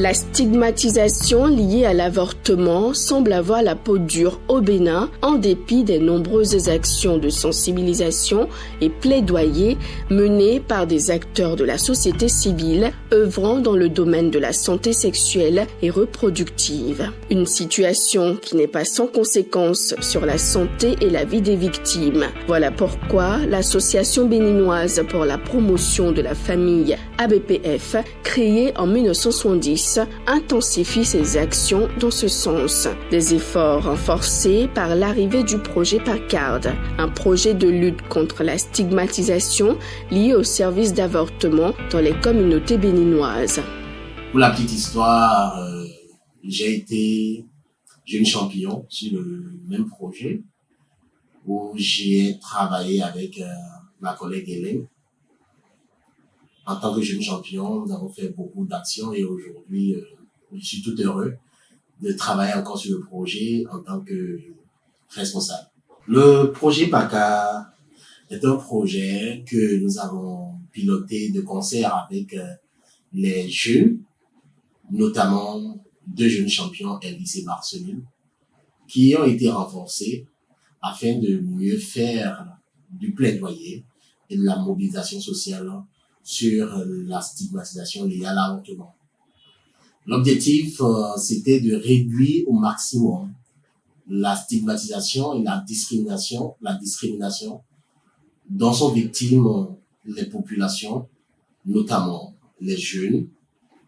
La stigmatisation liée à l'avortement semble avoir la peau dure au Bénin en dépit des nombreuses actions de sensibilisation et plaidoyer menées par des acteurs de la société civile œuvrant dans le domaine de la santé sexuelle et reproductive. Une situation qui n'est pas sans conséquences sur la santé et la vie des victimes. Voilà pourquoi l'Association béninoise pour la promotion de la famille ABPF, créée en 1970, intensifie ses actions dans ce sens. Des efforts renforcés par l'arrivée du projet PACARD, un projet de lutte contre la stigmatisation liée au service d'avortement dans les communautés béninoises. Pour la petite histoire, j'ai été jeune champion sur le même projet où j'ai travaillé avec ma collègue Hélène. En tant que jeune champion, nous avons fait beaucoup d'actions et aujourd'hui, je suis tout heureux de travailler encore sur le projet en tant que responsable. Le projet PACA est un projet que nous avons piloté de concert avec les jeunes, notamment 2 jeunes champions LDC Marceline, qui ont été renforcés afin de mieux faire du plaidoyer et de la mobilisation sociale sur la stigmatisation liée à l'avortement. L'objectif, c'était de réduire au maximum la stigmatisation et la discrimination dont sont victimes les populations, notamment les jeunes,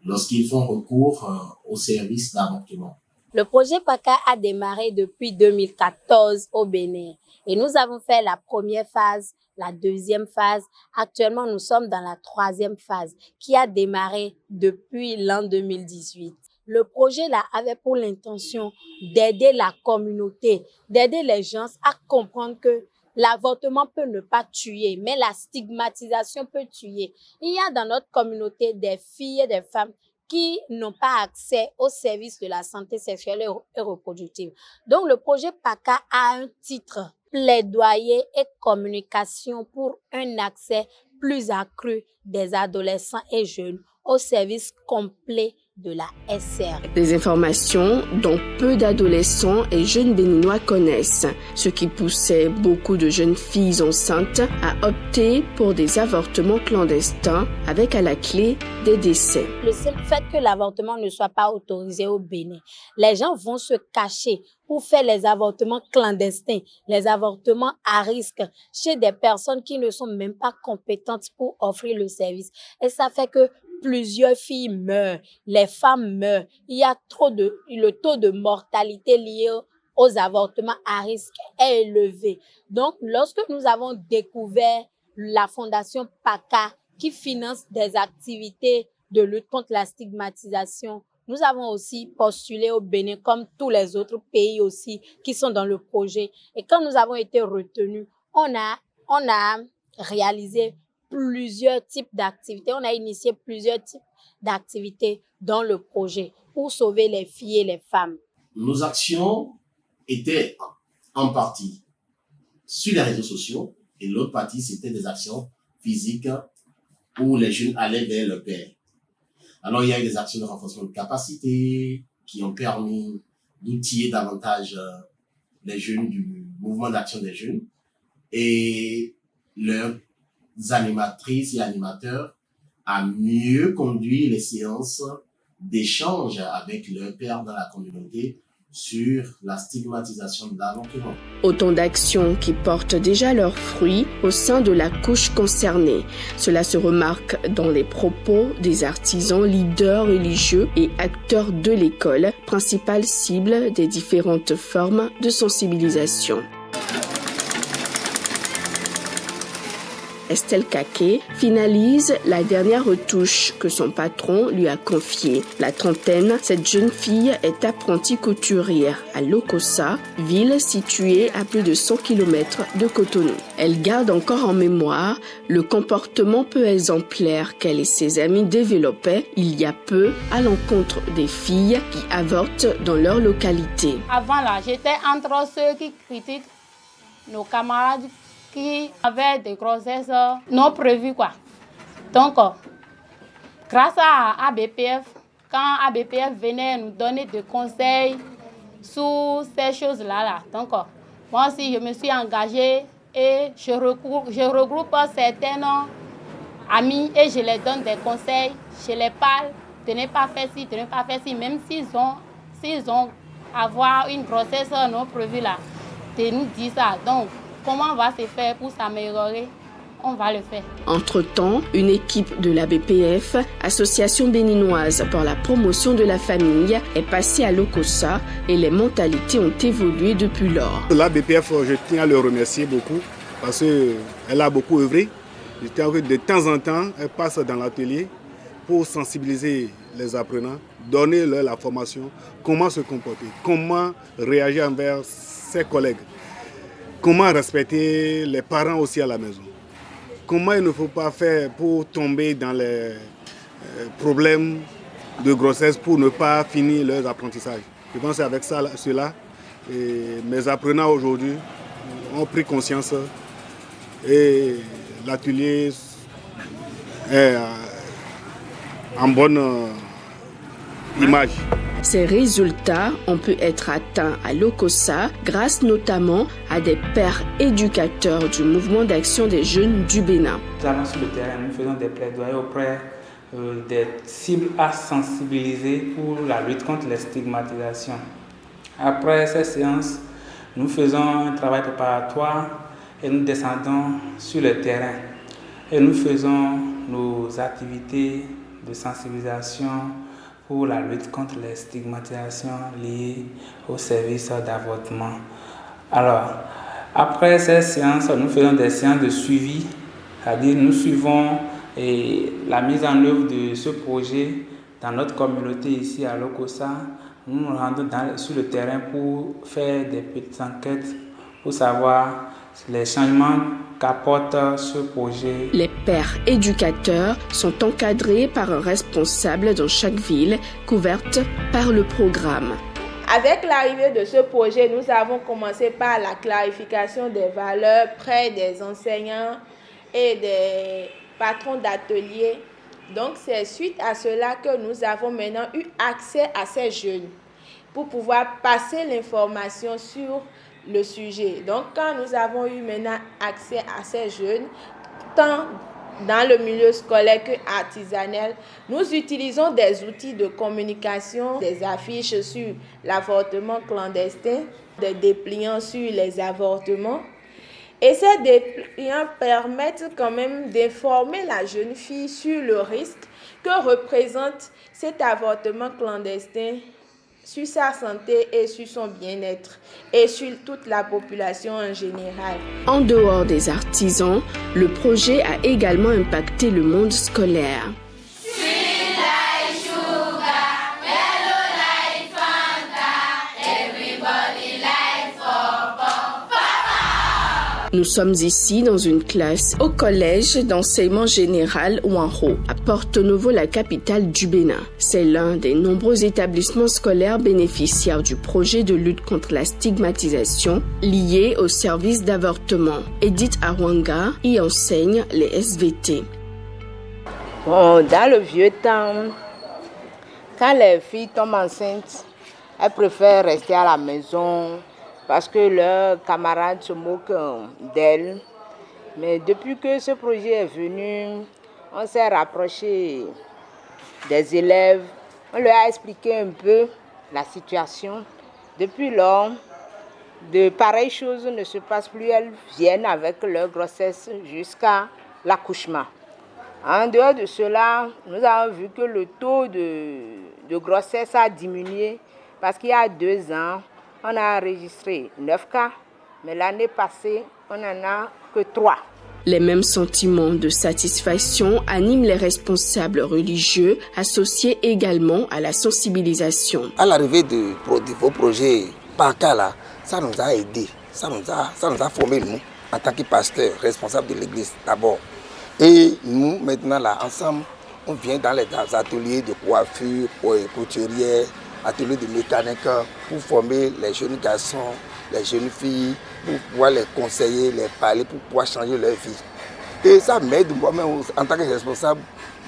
lorsqu'ils font recours au service d'avortement. Le projet PACA a démarré depuis 2014 au Bénin et nous avons fait la première phase, la deuxième phase. Actuellement, nous sommes dans la 3e phase qui a démarré depuis l'an 2018. Le projet là avait pour l'intention d'aider la communauté, d'aider les gens à comprendre que l'avortement peut ne pas tuer, mais la stigmatisation peut tuer. Il y a dans notre communauté des filles et des femmes qui n'ont pas accès aux services de la santé sexuelle et reproductive. Donc, le projet PACA a un titre, plaidoyer et communication pour un accès plus accru des adolescents et jeunes aux services complets de la SR. Des informations dont peu d'adolescents et jeunes béninois connaissent, ce qui poussait beaucoup de jeunes filles enceintes à opter pour des avortements clandestins avec à la clé des décès. Le seul fait que l'avortement ne soit pas autorisé au Bénin, les gens vont se cacher pour faire les avortements clandestins, les avortements à risque chez des personnes qui ne sont même pas compétentes pour offrir le service. Et ça fait que plusieurs filles meurent, les femmes meurent. Il y a le taux de mortalité lié aux avortements à risque est élevé. Donc, lorsque nous avons découvert la fondation PACA qui finance des activités de lutte contre la stigmatisation, nous avons aussi postulé au Bénin comme tous les autres pays aussi qui sont dans le projet. Et quand nous avons été retenus, on a réalisé plusieurs types d'activités. On a initié plusieurs types d'activités dans le projet pour sauver les filles et les femmes. Nos actions étaient en partie sur les réseaux sociaux et l'autre partie, c'était des actions physiques où les jeunes allaient vers leur père. Alors, il y a eu des actions de renforcement de capacité qui ont permis d'outiller davantage les jeunes du mouvement d'action des jeunes et leurs animatrices et animateurs à mieux conduire les séances d'échange avec leurs pairs dans la communauté sur la stigmatisation de l'avortement. Autant d'actions qui portent déjà leurs fruits au sein de la couche concernée. Cela se remarque dans les propos des artisans, leaders religieux et acteurs de l'école, principale cible des différentes formes de sensibilisation. Estelle Kaké finalise la dernière retouche que son patron lui a confiée. La trentaine, cette jeune fille est apprentie couturière à Lokossa, ville située à plus de 100 km de Cotonou. Elle garde encore en mémoire le comportement peu exemplaire qu'elle et ses amis développaient il y a peu à l'encontre des filles qui avortent dans leur localité. Avant là, j'étais entre ceux qui critiquent nos camarades qui avaient des grossesses non prévues, quoi. Donc, grâce à ABPF, quand ABPF venait nous donner des conseils sur ces choses-là. Donc, moi aussi, je me suis engagée et je regroupe certains amis et je les donne des conseils. Je les parle, de ne pas faire ci, de ne pas faire ci, même s'ils ont avoir une grossesse non prévue là, de nous dire ça. Donc, comment on va se faire pour s'améliorer? On va le faire. Entre-temps, une équipe de l'ABPF, Association béninoise pour la promotion de la famille, est passée à l'Okossa et les mentalités ont évolué depuis lors. L'ABPF, je tiens à le remercier beaucoup parce qu'elle a beaucoup œuvré. De temps en temps, elle passe dans l'atelier pour sensibiliser les apprenants, donner leur la formation, comment se comporter, comment réagir envers ses collègues, comment respecter les parents aussi à la maison. Comment il ne faut pas faire pour tomber dans les problèmes de grossesse pour ne pas finir leurs apprentissages. Je pense qu'avec cela, mes apprenants aujourd'hui ont pris conscience et l'atelier est en bonne image. Ces résultats ont pu être atteints à l'Okossa grâce notamment à des pères éducateurs du mouvement d'action des jeunes du Bénin. Nous allons sur le terrain, nous faisons des plaidoyers auprès des cibles à sensibiliser pour la lutte contre les stigmatisations. Après ces séances, nous faisons un travail préparatoire et nous descendons sur le terrain. Et nous faisons nos activités de sensibilisation pour la lutte contre les stigmatisations liées au service d'avortement. Alors, après ces séances, nous faisons des séances de suivi, c'est-à-dire nous suivons la mise en œuvre de ce projet dans notre communauté ici à l'Okossa. Nous nous rendons sur le terrain pour faire des petites enquêtes pour savoir les changements qu'apporte ce projet. Les pères éducateurs sont encadrés par un responsable dans chaque ville couverte par le programme. Avec l'arrivée de ce projet, nous avons commencé par la clarification des valeurs près des enseignants et des patrons d'ateliers. Donc c'est suite à cela que nous avons maintenant eu accès à ces jeunes pour pouvoir passer l'information sur le sujet. Donc, quand nous avons eu maintenant accès à ces jeunes, tant dans le milieu scolaire que artisanal, nous utilisons des outils de communication, des affiches sur l'avortement clandestin, des dépliants sur les avortements. Et ces dépliants permettent quand même d'informer la jeune fille sur le risque que représente cet avortement clandestin sur sa santé et sur son bien-être et sur toute la population en général. En dehors des artisans, le projet a également impacté le monde scolaire. Nous sommes ici dans une classe au collège d'enseignement général Ouanro, à Porto-Novo, la capitale du Bénin. C'est l'un des nombreux établissements scolaires bénéficiaires du projet de lutte contre la stigmatisation lié au service d'avortement. Edith Arwanga y enseigne les SVT. Bon, dans le vieux temps, quand les filles tombent enceintes, elles préfèrent rester à la maison parce que leurs camarades se moquent d'elles. Mais depuis que ce projet est venu, on s'est rapproché des élèves, on leur a expliqué un peu la situation. Depuis lors, de pareilles choses ne se passent plus, elles viennent avec leur grossesse jusqu'à l'accouchement. En dehors de cela, nous avons vu que le taux de grossesse a diminué parce qu'il y a 2 ans, on a enregistré 9 cas, mais l'année passée, on n'en a que 3. Les mêmes sentiments de satisfaction animent les responsables religieux associés également à la sensibilisation. À l'arrivée de vos projets par cas là, ça nous a aidés, ça nous a formés nous, en tant que pasteurs, responsables de l'église d'abord. Et nous, maintenant là, ensemble, on vient dans les ateliers de coiffure, couturière, ateliers de mécanique pour former les jeunes garçons, les jeunes filles, pour pouvoir les conseiller, les parler, pour pouvoir changer leur vie. Et ça m'aide moi-même en tant que responsable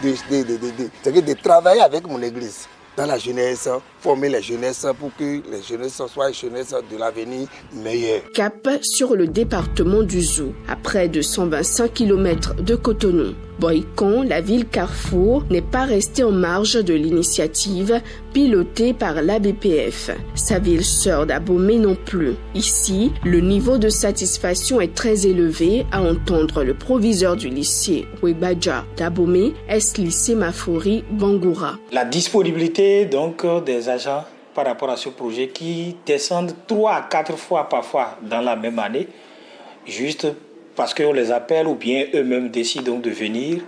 de travailler avec mon église. dans la jeunesse, former les jeunesses pour que les jeunesses soient les jeunesses de l'avenir meilleures. Cap sur le département du Zou, à près de 125 km de Cotonou. Boycon, la ville carrefour, n'est pas restée en marge de l'initiative pilotée par l'ABPF. Sa ville sœur d'Abomey non plus. Ici, le niveau de satisfaction est très élevé, à entendre le proviseur du lycée Webadja d'Abomey, ex-lycée Mafori Bangoura. La disponibilité donc des agents par rapport à ce projet qui descendent 3 à 4 fois parfois dans la même année, juste parce qu'on les appelle ou bien eux-mêmes décident donc de venir.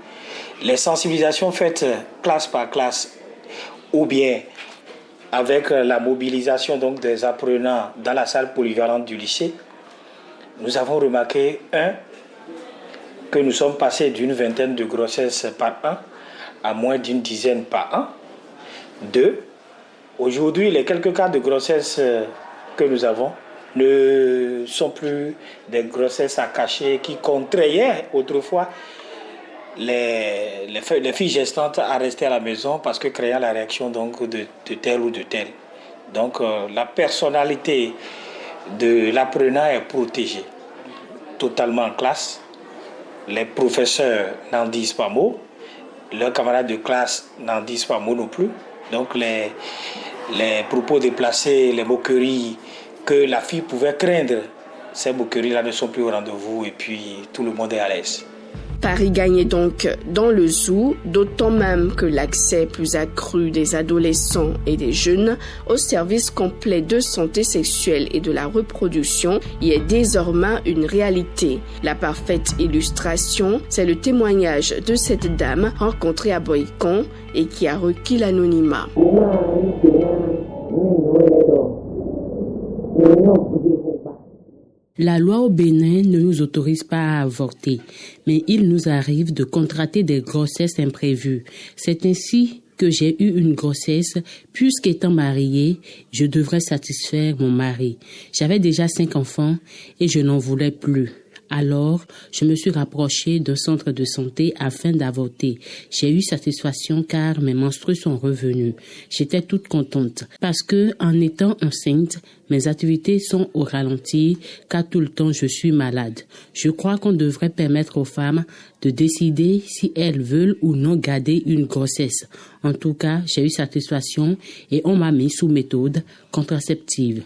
Les sensibilisations faites classe par classe ou bien avec la mobilisation donc des apprenants dans la salle polyvalente du lycée, nous avons remarqué, que nous sommes passés d'une vingtaine de grossesses par an à moins d'une dizaine par an. 2, aujourd'hui, les quelques cas de grossesse que nous avons ne sont plus des grossesses à cacher qui contraignaient autrefois les filles gestantes à rester à la maison parce que craignant la réaction donc de tel ou de tel. Donc la personnalité de l'apprenant est protégée totalement en classe. Les professeurs n'en disent pas mot, leurs camarades de classe n'en disent pas mot non plus. Donc les propos déplacés, les moqueries que la fille pouvait craindre, ces moqueries-là ne sont plus au rendez-vous et puis tout le monde est à l'aise. Paris gagnait donc dans le Zou, d'autant même que l'accès plus accru des adolescents et des jeunes aux services complets de santé sexuelle et de la reproduction y est désormais une réalité. La parfaite illustration, c'est le témoignage de cette dame rencontrée à Boycon et qui a requis l'anonymat. La loi au Bénin ne nous autorise pas à avorter, mais il nous arrive de contracter des grossesses imprévues. C'est ainsi que j'ai eu une grossesse, puisqu'étant mariée, je devrais satisfaire mon mari. J'avais déjà 5 enfants et je n'en voulais plus. Alors, je me suis rapprochée d'un centre de santé afin d'avorter. J'ai eu satisfaction car mes menstrues sont revenues. J'étais toute contente parce que, en étant enceinte, mes activités sont au ralenti car tout le temps je suis malade. Je crois qu'on devrait permettre aux femmes de décider si elles veulent ou non garder une grossesse. En tout cas, j'ai eu satisfaction et on m'a mis sous méthode contraceptive.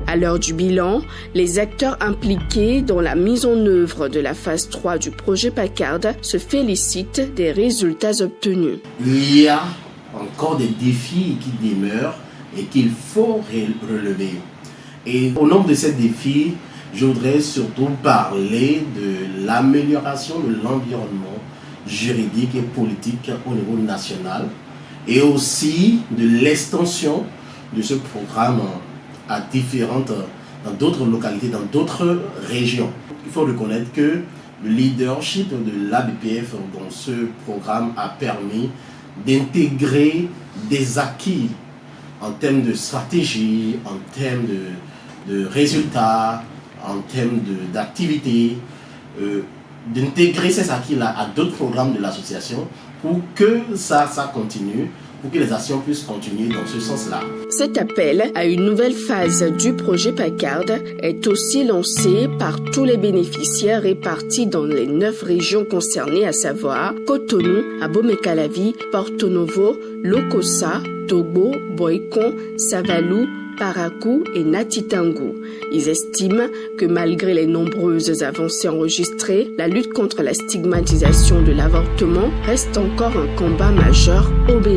À l'heure du bilan, les acteurs impliqués dans la mise en œuvre de la phase 3 du projet PACARD se félicitent des résultats obtenus. Il y a encore des défis qui demeurent et qu'il faut relever. Et au nombre de ces défis, je voudrais surtout parler de l'amélioration de l'environnement juridique et politique au niveau national et aussi de l'extension de ce programme à dans d'autres localités, dans d'autres régions. Il faut reconnaître que le leadership de l'ABPF dans ce programme a permis d'intégrer des acquis en termes de stratégie, en termes de résultats, en termes d'activités, d'intégrer ces acquis-là à d'autres programmes de l'association pour que ça continue, pour que les actions puissent continuer dans ce sens-là. Cet appel à une nouvelle phase du projet PACARD est aussi lancé par tous les bénéficiaires répartis dans les 9 régions concernées, à savoir Cotonou, Abomey-Calavi, Porto Novo, Lokossa, Togo, Boycon, Savalou, Parakou et Natitangu. Ils estiment que malgré les nombreuses avancées enregistrées, la lutte contre la stigmatisation de l'avortement reste encore un combat majeur au Bénin.